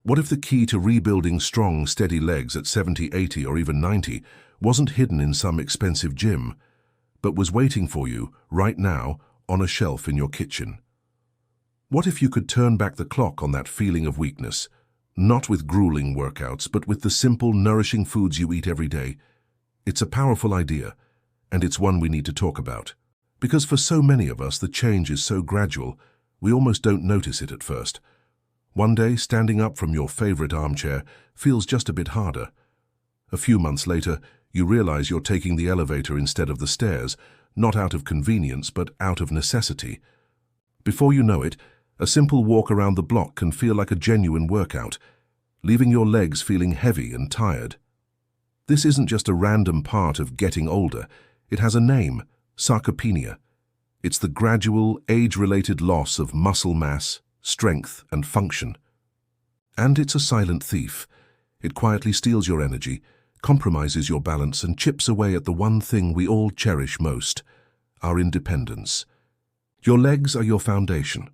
What if the key to rebuilding strong, steady legs at 70, 80, or even 90 wasn't hidden in some expensive gym, but was waiting for you right now on a shelf in your kitchen? What if you could turn back the clock on that feeling of weakness, not with grueling workouts, but with the simple, nourishing foods you eat every day? It's a powerful idea, and it's one we need to talk about. Because for so many of us, the change is so gradual, we almost don't notice it at first. One day, standing up from your favorite armchair feels just a bit harder. A few months later, you realize you're taking the elevator instead of the stairs, not out of convenience, but out of necessity. Before you know it, a simple walk around the block can feel like a genuine workout, leaving your legs feeling heavy and tired. This isn't just a random part of getting older. It has a name: sarcopenia. It's the gradual, age-related loss of muscle mass, strength, and function. And it's a silent thief. It quietly steals your energy, compromises your balance, and chips away at the one thing we all cherish most: our independence. Your legs are your foundation.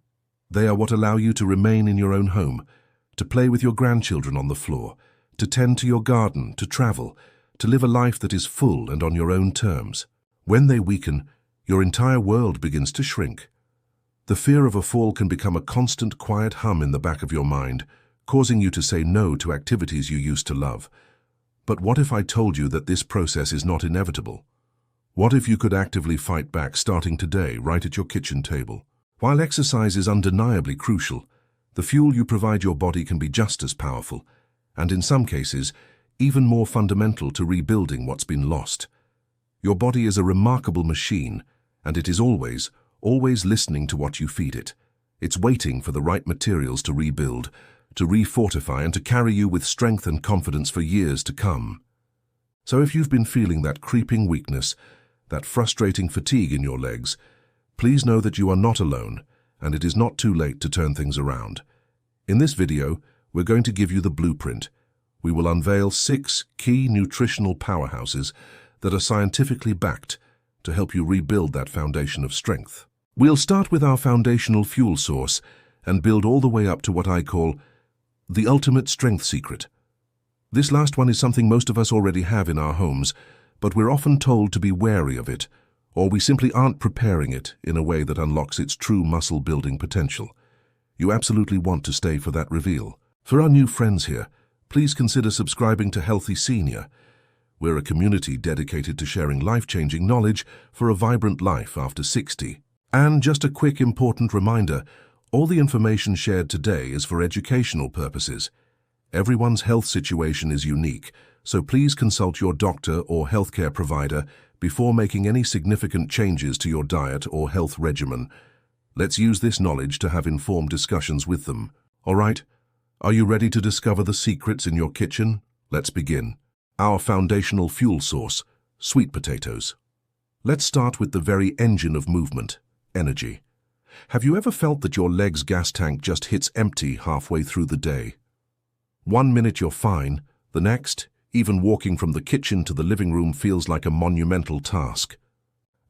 They are what allow you to remain in your own home, to play with your grandchildren on the floor, to tend to your garden, to travel, to live a life that is full and on your own terms. When they weaken, your entire world begins to shrink. The fear of a fall can become a constant, quiet hum in the back of your mind, causing you to say no to activities you used to love. But what if I told you that this process is not inevitable? What if you could actively fight back starting today, right at your kitchen table? While exercise is undeniably crucial, the fuel you provide your body can be just as powerful, and in some cases, even more fundamental to rebuilding what's been lost. Your body is a remarkable machine, and it is always listening to what you feed it. It's waiting for the right materials to rebuild, to refortify, and to carry you with strength and confidence for years to come. So if you've been feeling that creeping weakness, that frustrating fatigue in your legs, please know that you are not alone, and it is not too late to turn things around. In this video, we're going to give you the blueprint. We will unveil 6 key nutritional powerhouses that are scientifically backed to help you rebuild that foundation of strength. We'll start with our foundational fuel source and build all the way up to what I call the ultimate strength secret. This last one is something most of us already have in our homes, but we're often told to be wary of it, or we simply aren't preparing it in a way that unlocks its true muscle-building potential. You absolutely want to stay for that reveal. For our new friends here, please consider subscribing to Healthy Senior. We're a community dedicated to sharing life-changing knowledge for a vibrant life after 60. And just a quick important reminder, all the information shared today is for educational purposes. Everyone's health situation is unique, so please consult your doctor or healthcare provider before making any significant changes to your diet or health regimen. Let's use this knowledge to have informed discussions with them. All right? Are you ready to discover the secrets in your kitchen? Let's begin. Our foundational fuel source: sweet potatoes. Let's start with the very engine of movement: energy. Have you ever felt that your leg's gas tank just hits empty halfway through the day? One minute you're fine, the next, even walking from the kitchen to the living room feels like a monumental task.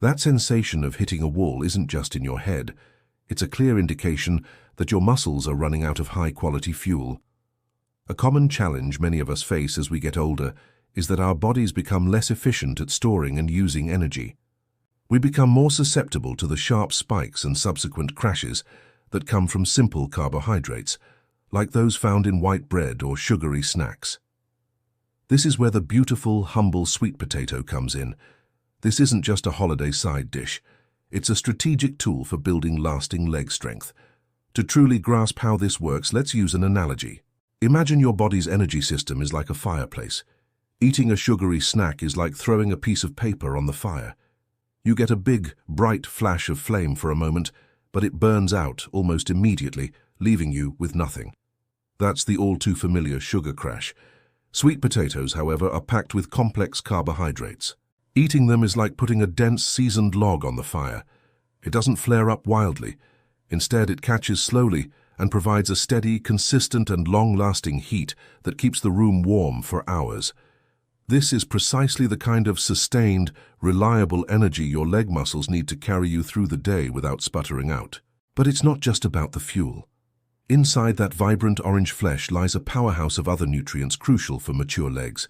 That sensation of hitting a wall isn't just in your head. It's a clear indication that your muscles are running out of high-quality fuel. A common challenge many of us face as we get older is that our bodies become less efficient at storing and using energy. We become more susceptible to the sharp spikes and subsequent crashes that come from simple carbohydrates, like those found in white bread or sugary snacks. This is where the beautiful, humble sweet potato comes in. This isn't just a holiday side dish. It's a strategic tool for building lasting leg strength. To truly grasp how this works, let's use an analogy. Imagine your body's energy system is like a fireplace. Eating a sugary snack is like throwing a piece of paper on the fire. You get a big, bright flash of flame for a moment, but it burns out almost immediately, leaving you with nothing. That's the all-too-familiar sugar crash. Sweet potatoes, however, are packed with complex carbohydrates. Eating them is like putting a dense, seasoned log on the fire. It doesn't flare up wildly. Instead, it catches slowly and provides a steady, consistent, and long-lasting heat that keeps the room warm for hours. This is precisely the kind of sustained, reliable energy your leg muscles need to carry you through the day without sputtering out. But it's not just about the fuel. Inside that vibrant orange flesh lies a powerhouse of other nutrients crucial for mature legs.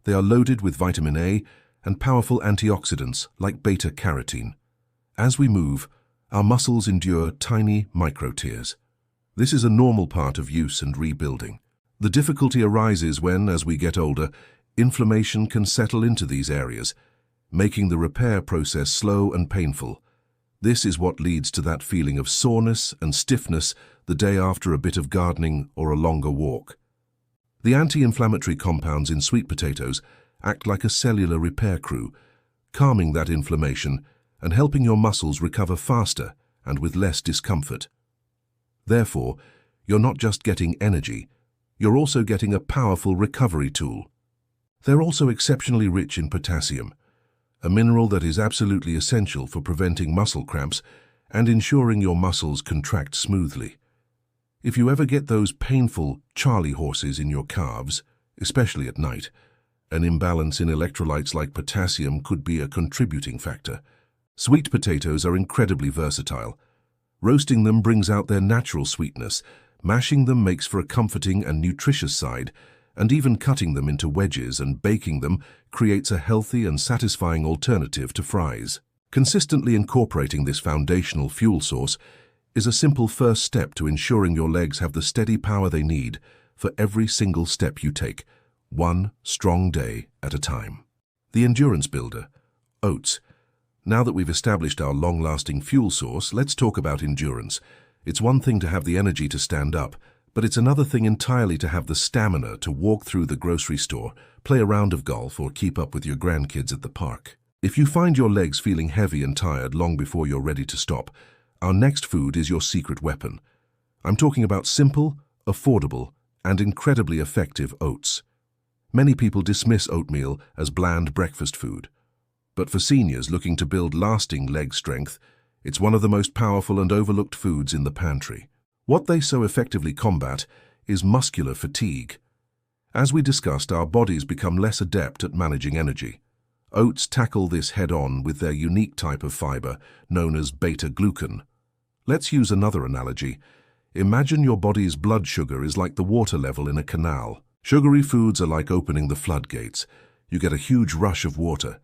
They are loaded with vitamin A and powerful antioxidants like beta-carotene. As we move, our muscles endure tiny micro-tears. This is a normal part of use and rebuilding. The difficulty arises when, as we get older, inflammation can settle into these areas, making the repair process slow and painful. This is what leads to that feeling of soreness and stiffness the day after a bit of gardening or a longer walk. The anti-inflammatory compounds in sweet potatoes act like a cellular repair crew, calming that inflammation and helping your muscles recover faster and with less discomfort. Therefore, you're not just getting energy, you're also getting a powerful recovery tool. They're also exceptionally rich in potassium, a mineral that is absolutely essential for preventing muscle cramps and ensuring your muscles contract smoothly. If you ever get those painful Charlie horses in your calves, especially at night, an imbalance in electrolytes like potassium could be a contributing factor. Sweet potatoes are incredibly versatile. Roasting them brings out their natural sweetness, mashing them makes for a comforting and nutritious side, and even cutting them into wedges and baking them creates a healthy and satisfying alternative to fries. Consistently incorporating this foundational fuel source is a simple first step to ensuring your legs have the steady power they need for every single step you take, one strong day at a time. The endurance builder, oats. Now that we've established our long-lasting fuel source, let's talk about endurance. It's one thing to have the energy to stand up, but it's another thing entirely to have the stamina to walk through the grocery store, play a round of golf, or keep up with your grandkids at the park. If you find your legs feeling heavy and tired long before you're ready to stop, our next food is your secret weapon. I'm talking about simple, affordable, and incredibly effective oats. Many people dismiss oatmeal as bland breakfast food, but for seniors looking to build lasting leg strength, it's one of the most powerful and overlooked foods in the pantry. What they so effectively combat is muscular fatigue. As we discussed, our bodies become less adept at managing energy. Oats tackle this head-on with their unique type of fiber, known as beta-glucan. Let's use another analogy. Imagine your body's blood sugar is like the water level in a canal. Sugary foods are like opening the floodgates. You get a huge rush of water,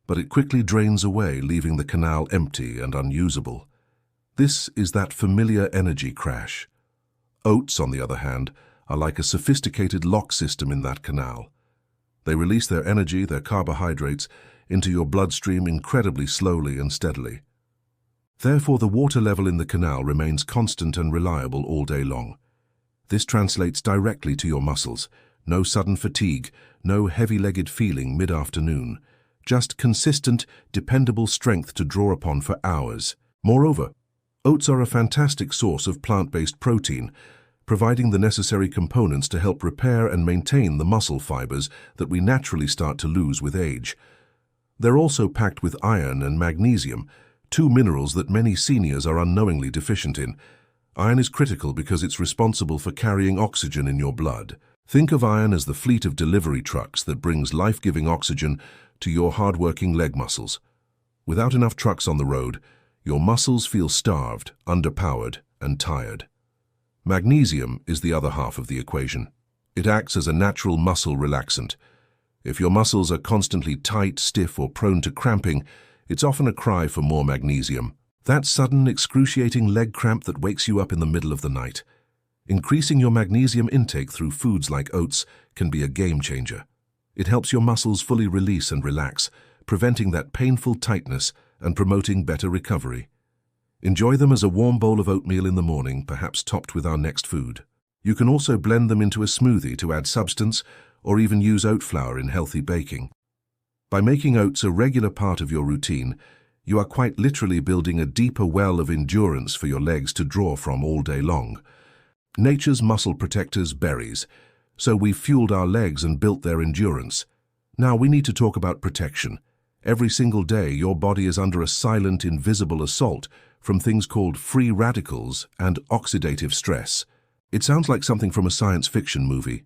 but it quickly drains away, leaving the canal empty and unusable. This is that familiar energy crash. Oats, on the other hand, are like a sophisticated lock system in that canal. They release their energy, their carbohydrates, into your bloodstream incredibly slowly and steadily. Therefore, the water level in the canal remains constant and reliable all day long. This translates directly to your muscles. No sudden fatigue, no heavy-legged feeling mid-afternoon. Just consistent, dependable strength to draw upon for hours. Moreover, oats are a fantastic source of plant-based protein, providing the necessary components to help repair and maintain the muscle fibers that we naturally start to lose with age. They're also packed with iron and magnesium, two minerals that many seniors are unknowingly deficient in. Iron is critical because it's responsible for carrying oxygen in your blood. Think of iron as the fleet of delivery trucks that brings life-giving oxygen to your hard-working leg muscles. Without enough trucks on the road, your muscles feel starved, underpowered, and tired. Magnesium is the other half of the equation. It acts as a natural muscle relaxant. If your muscles are constantly tight, stiff, or prone to cramping, it's often a cry for more magnesium. That sudden, excruciating leg cramp that wakes you up in the middle of the night. Increasing your magnesium intake through foods like oats can be a game changer. It helps your muscles fully release and relax, preventing that painful tightness and promoting better recovery. Enjoy them as a warm bowl of oatmeal in the morning, perhaps topped with our next food. You can also blend them into a smoothie to add substance, or even use oat flour in healthy baking. By making oats a regular part of your routine, you are quite literally building a deeper well of endurance for your legs to draw from all day long. Nature's muscle protectors, berries. So we've fueled our legs and built their endurance. Now we need to talk about protection. Every single day, your body is under a silent, invisible assault from things called free radicals and oxidative stress. It sounds like something from a science fiction movie,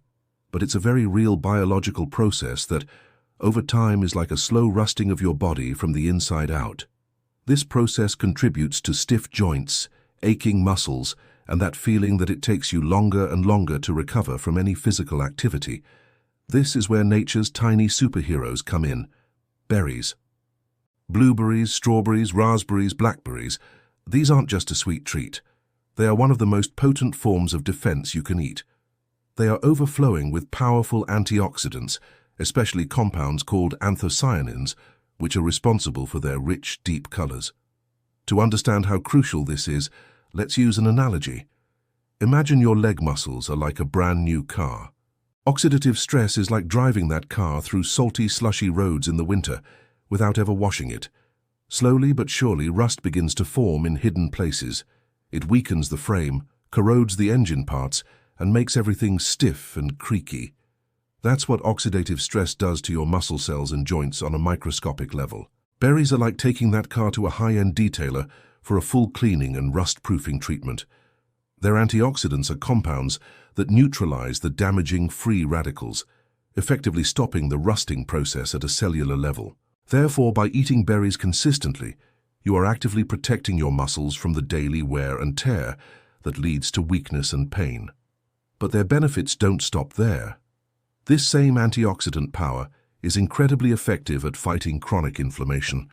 but it's a very real biological process that, over time, is like a slow rusting of your body from the inside out. This process contributes to stiff joints, aching muscles, and that feeling that it takes you longer and longer to recover from any physical activity. This is where nature's tiny superheroes come in. Berries. Blueberries, strawberries, raspberries, blackberries. These aren't just a sweet treat. They are one of the most potent forms of defense you can eat. They are overflowing with powerful antioxidants, especially compounds called anthocyanins, which are responsible for their rich, deep colors. To understand how crucial this is, let's use an analogy. Imagine your leg muscles are like a brand new car. Oxidative stress is like driving that car through salty, slushy roads in the winter without ever washing it. Slowly but surely, rust begins to form in hidden places. It weakens the frame, corrodes the engine parts, and makes everything stiff and creaky. That's what oxidative stress does to your muscle cells and joints on a microscopic level. Berries are like taking that car to a high-end detailer for a full cleaning and rust-proofing treatment. Their antioxidants are compounds that neutralize the damaging free radicals, effectively stopping the rusting process at a cellular level. Therefore, by eating berries consistently, you are actively protecting your muscles from the daily wear and tear that leads to weakness and pain. But their benefits don't stop there. This same antioxidant power is incredibly effective at fighting chronic inflammation.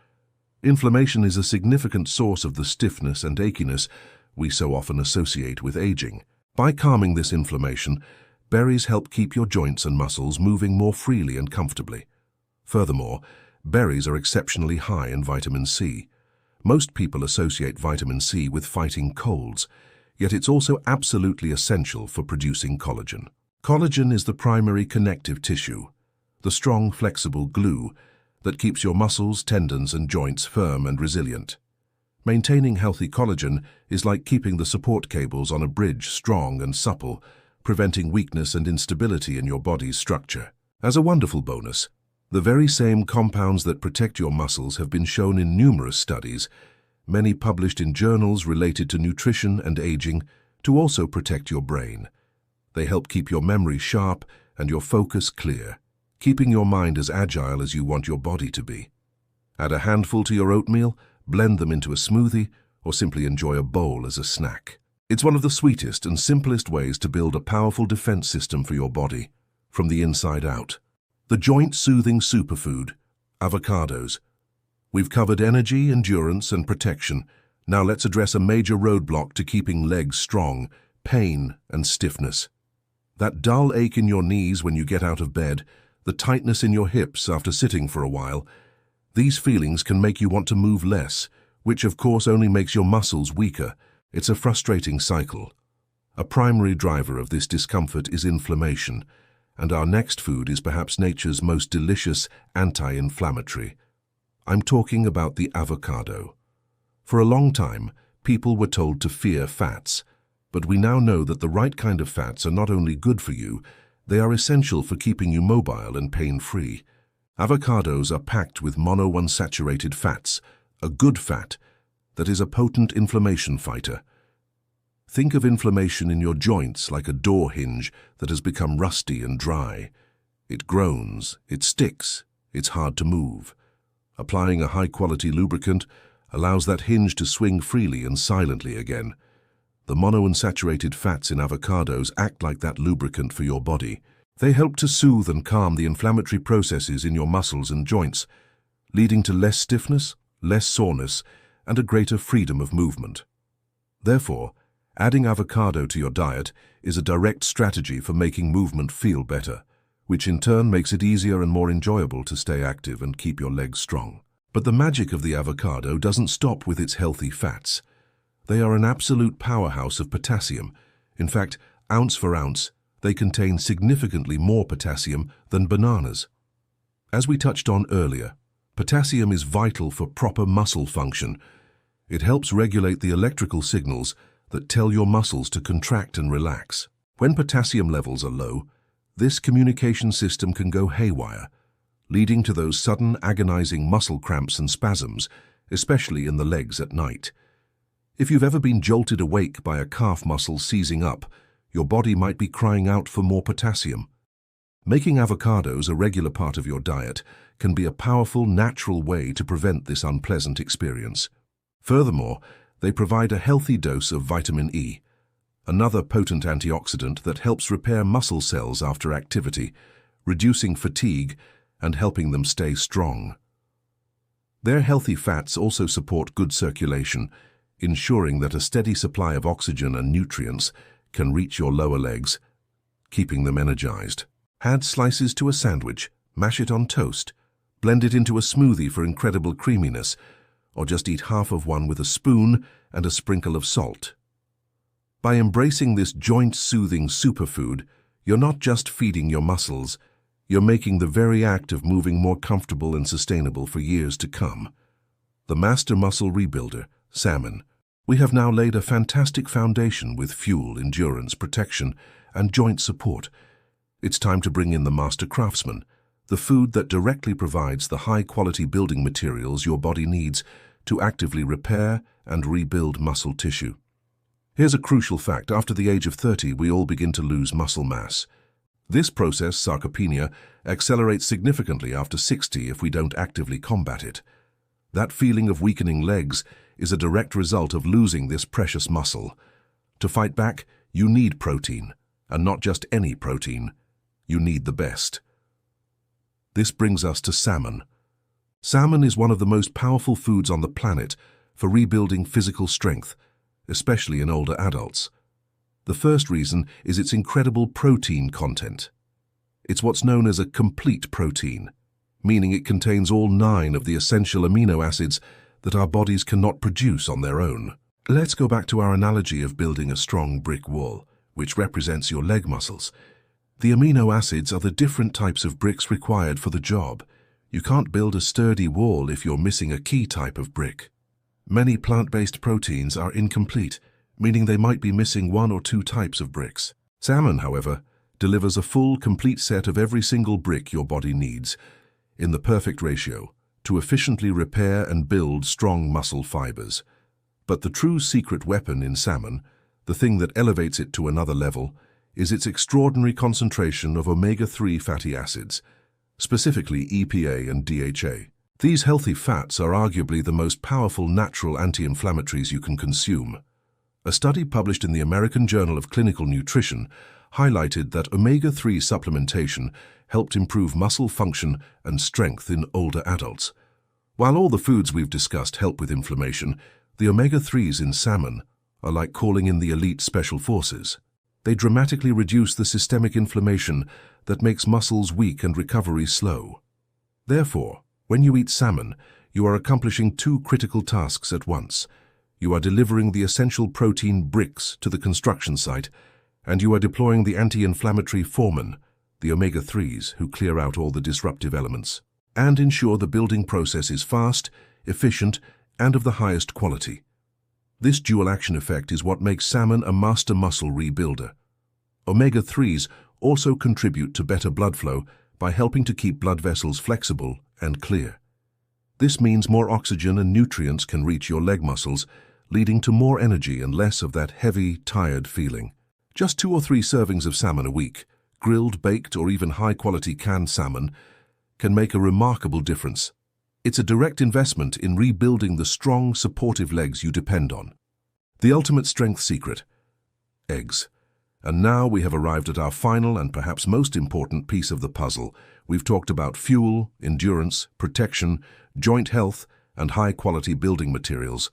Inflammation is a significant source of the stiffness and achiness we so often associate with aging. By calming this inflammation, berries help keep your joints and muscles moving more freely and comfortably. Furthermore, berries are exceptionally high in vitamin C. Most people associate vitamin C with fighting colds, yet it's also absolutely essential for producing collagen. Collagen is the primary connective tissue, the strong, flexible glue that keeps your muscles, tendons, and joints firm and resilient. Maintaining healthy collagen is like keeping the support cables on a bridge strong and supple, preventing weakness and instability in your body's structure. As a wonderful bonus, the very same compounds that protect your muscles have been shown in numerous studies, many published in journals related to nutrition and aging, to also protect your brain. They help keep your memory sharp and your focus clear, keeping your mind as agile as you want your body to be. Add a handful to your oatmeal, blend them into a smoothie, or simply enjoy a bowl as a snack. It's one of the sweetest and simplest ways to build a powerful defense system for your body, from the inside out. The joint-soothing superfood, avocados. We've covered energy, endurance, and protection. Now let's address a major roadblock to keeping legs strong: pain and stiffness. That dull ache in your knees when you get out of bed, the tightness in your hips after sitting for a while, these feelings can make you want to move less, which of course only makes your muscles weaker. It's a frustrating cycle. A primary driver of this discomfort is inflammation, and our next food is perhaps nature's most delicious anti-inflammatory. I'm talking about the avocado. For a long time, people were told to fear fats, but we now know that the right kind of fats are not only good for you, they are essential for keeping you mobile and pain-free. Avocados are packed with monounsaturated fats, a good fat that is a potent inflammation fighter. Think of inflammation in your joints like a door hinge that has become rusty and dry. It groans, it sticks, it's hard to move. Applying a high-quality lubricant allows that hinge to swing freely and silently again. The monounsaturated fats in avocados act like that lubricant for your body. They help to soothe and calm the inflammatory processes in your muscles and joints, leading to less stiffness, less soreness, and a greater freedom of movement. Therefore, adding avocado to your diet is a direct strategy for making movement feel better, which in turn makes it easier and more enjoyable to stay active and keep your legs strong. But the magic of the avocado doesn't stop with its healthy fats. They are an absolute powerhouse of potassium. In fact, ounce for ounce, they contain significantly more potassium than bananas. As we touched on earlier, potassium is vital for proper muscle function. It helps regulate the electrical signals that tell your muscles to contract and relax. When potassium levels are low, this communication system can go haywire, leading to those sudden agonizing muscle cramps and spasms, especially in the legs at night. If you've ever been jolted awake by a calf muscle seizing up, your body might be crying out for more potassium. Making avocados a regular part of your diet can be a powerful, natural way to prevent this unpleasant experience. Furthermore, they provide a healthy dose of vitamin E, another potent antioxidant that helps repair muscle cells after activity, reducing fatigue and helping them stay strong. Their healthy fats also support good circulation, ensuring that a steady supply of oxygen and nutrients can reach your lower legs, keeping them energized. Add slices to a sandwich, mash it on toast, blend it into a smoothie for incredible creaminess, or just eat half of one with a spoon and a sprinkle of salt. By embracing this joint-soothing superfood, you're not just feeding your muscles, you're making the very act of moving more comfortable and sustainable for years to come. The Master Muscle Rebuilder, Salmon. We have now laid a fantastic foundation with fuel, endurance, protection, and joint support. It's time to bring in the Master Craftsman, the food that directly provides the high-quality building materials your body needs to actively repair and rebuild muscle tissue. Here's a crucial fact. After the age of 30, we all begin to lose muscle mass. This process, sarcopenia, accelerates significantly after 60 if we don't actively combat it. That feeling of weakening legs is a direct result of losing this precious muscle. To fight back, you need protein, and not just any protein. You need the best. This brings us to salmon. Salmon is one of the most powerful foods on the planet for rebuilding physical strength, especially in older adults. The first reason is its incredible protein content. It's what's known as a complete protein, meaning it contains all 9 of the essential amino acids that our bodies cannot produce on their own. Let's go back to our analogy of building a strong brick wall, which represents your leg muscles. The amino acids are the different types of bricks required for the job. You can't build a sturdy wall if you're missing a key type of brick. Many plant-based proteins are incomplete, meaning they might be missing 1 or 2 types of bricks. Salmon, however, delivers a full, complete set of every single brick your body needs, in the perfect ratio, to efficiently repair and build strong muscle fibers. But the true secret weapon in salmon, the thing that elevates it to another level, is its extraordinary concentration of omega-3 fatty acids, specifically EPA and DHA. These healthy fats are arguably the most powerful natural anti-inflammatories you can consume. A study published in the American Journal of Clinical Nutrition highlighted that omega-3 supplementation helped improve muscle function and strength in older adults. While all the foods we've discussed help with inflammation, the omega-3s in salmon are like calling in the elite special forces. They dramatically reduce the systemic inflammation that makes muscles weak and recovery slow. Therefore, when you eat salmon, you are accomplishing 2 critical tasks at once. You are delivering the essential protein bricks to the construction site, and you are deploying the anti-inflammatory foremen, the omega-3s, who clear out all the disruptive elements, and ensure the building process is fast, efficient, and of the highest quality. This dual action effect is what makes salmon a master muscle rebuilder. Omega-3s also contribute to better blood flow by helping to keep blood vessels flexible and clear. This means more oxygen and nutrients can reach your leg muscles, leading to more energy and less of that heavy, tired feeling. Just 2 or 3 servings of salmon a week, grilled, baked, or even high-quality canned salmon, can make a remarkable difference. It's a direct investment in rebuilding the strong, supportive legs you depend on. The ultimate strength secret: eggs. And now we have arrived at our final and perhaps most important piece of the puzzle. We've talked about fuel, endurance, protection, joint health, and high-quality building materials.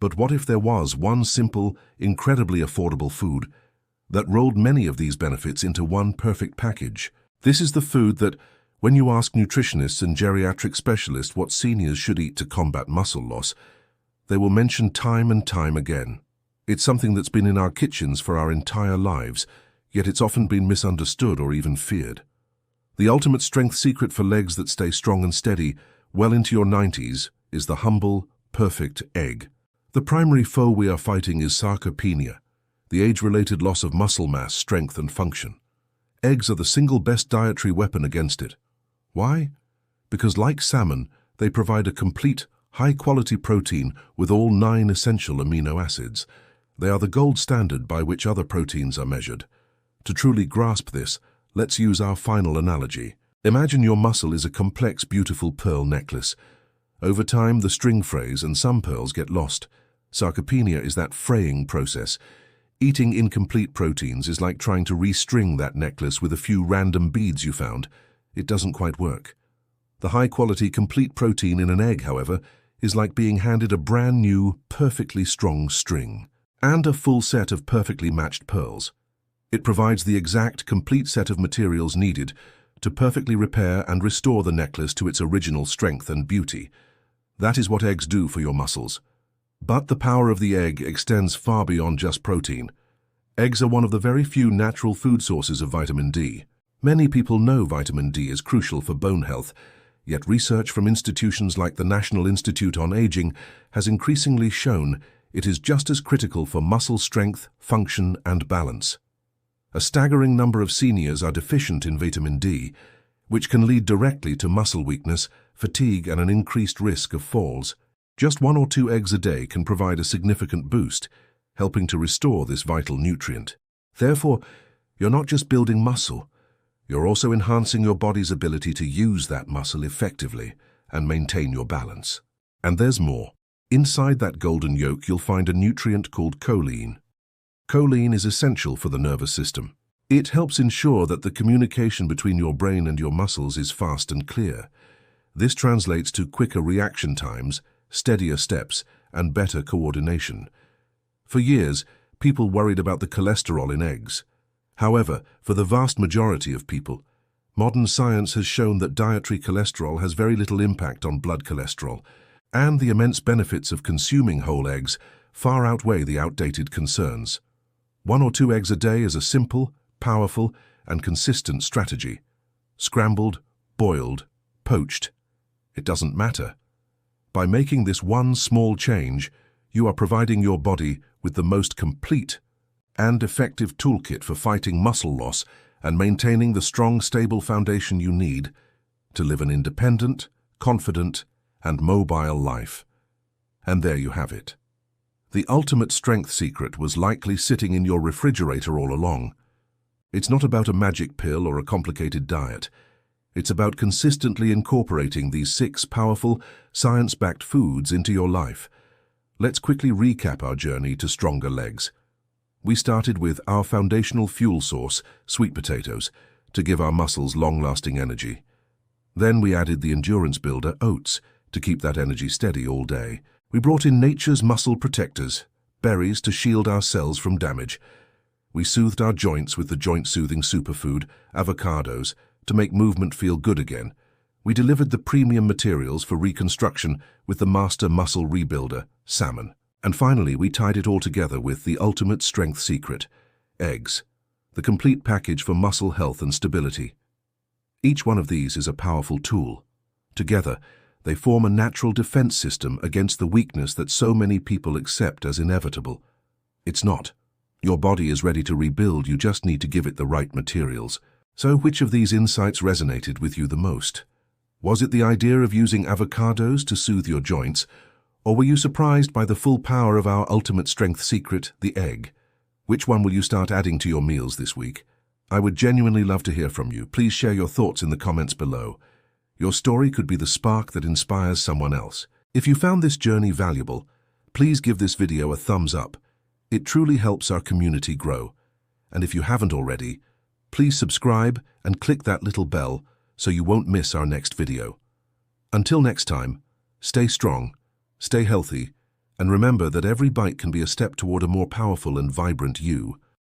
But what if there was one simple, incredibly affordable food that rolled many of these benefits into one perfect package? This is the food that, when you ask nutritionists and geriatric specialists what seniors should eat to combat muscle loss, they will mention time and time again. It's something that's been in our kitchens for our entire lives, yet it's often been misunderstood or even feared. The ultimate strength secret for legs that stay strong and steady well into your 90s is the humble, perfect egg. The primary foe we are fighting is sarcopenia, the age-related loss of muscle mass, strength, and function. Eggs are the single best dietary weapon against it. Why? Because like salmon, they provide a complete, high-quality protein with all 9 essential amino acids. They are the gold standard by which other proteins are measured. To truly grasp this, let's use our final analogy. Imagine your muscle is a complex, beautiful pearl necklace. Over time, the string frays and some pearls get lost. Sarcopenia is that fraying process. Eating incomplete proteins is like trying to restring that necklace with a few random beads you found. It doesn't quite work. The high-quality complete protein in an egg, however, is like being handed a brand new, perfectly strong string and a full set of perfectly matched pearls. It provides the exact, complete set of materials needed to perfectly repair and restore the necklace to its original strength and beauty. That is what eggs do for your muscles. But the power of the egg extends far beyond just protein. Eggs are one of the very few natural food sources of vitamin D. Many people know vitamin D is crucial for bone health, yet research from institutions like the National Institute on Aging has increasingly shown it is just as critical for muscle strength, function, and balance. A staggering number of seniors are deficient in vitamin D, which can lead directly to muscle weakness, fatigue, and an increased risk of falls. Just 1 or 2 eggs a day can provide a significant boost, helping to restore this vital nutrient. Therefore, you're not just building muscle, you're also enhancing your body's ability to use that muscle effectively and maintain your balance. And there's more. Inside that golden yolk, you'll find a nutrient called choline. Choline is essential for the nervous system. It helps ensure that the communication between your brain and your muscles is fast and clear. This translates to quicker reaction times, steadier steps, and better coordination. For years, people worried about the cholesterol in eggs. However, for the vast majority of people, modern science has shown that dietary cholesterol has very little impact on blood cholesterol, and the immense benefits of consuming whole eggs far outweigh the outdated concerns. 1 or 2 eggs a day is a simple, powerful, and consistent strategy. Scrambled, boiled, poached, it doesn't matter. By making this one small change, you are providing your body with the most complete and effective toolkit for fighting muscle loss and maintaining the strong, stable foundation you need to live an independent, confident, and mobile life. And there you have it. The ultimate strength secret was likely sitting in your refrigerator all along. It's not about a magic pill or a complicated diet. It's about consistently incorporating these 6 powerful, science-backed foods into your life. Let's quickly recap our journey to stronger legs. We started with our foundational fuel source, sweet potatoes, to give our muscles long-lasting energy. Then we added the endurance builder, oats, to keep that energy steady all day. We brought in nature's muscle protectors, berries to shield our cells from damage. We soothed our joints with the joint-soothing superfood, avocados, to make movement feel good again. We delivered the premium materials for reconstruction with the master muscle rebuilder, salmon. And finally, we tied it all together with the ultimate strength secret, eggs, the complete package for muscle health and stability. Each one of these is a powerful tool. Together, they form a natural defense system against the weakness that so many people accept as inevitable. It's not. Your body is ready to rebuild, you just need to give it the right materials. So which of these insights resonated with you the most? Was it the idea of using avocados to soothe your joints, or were you surprised by the full power of our ultimate strength secret, the egg? Which one will you start adding to your meals this week? I would genuinely love to hear from you. Please share your thoughts in the comments below. Your story could be the spark that inspires someone else. If you found this journey valuable, please give this video a thumbs up. It truly helps our community grow. And if you haven't already, please subscribe and click that little bell so you won't miss our next video. Until next time, stay strong, stay healthy, and remember that every bite can be a step toward a more powerful and vibrant you.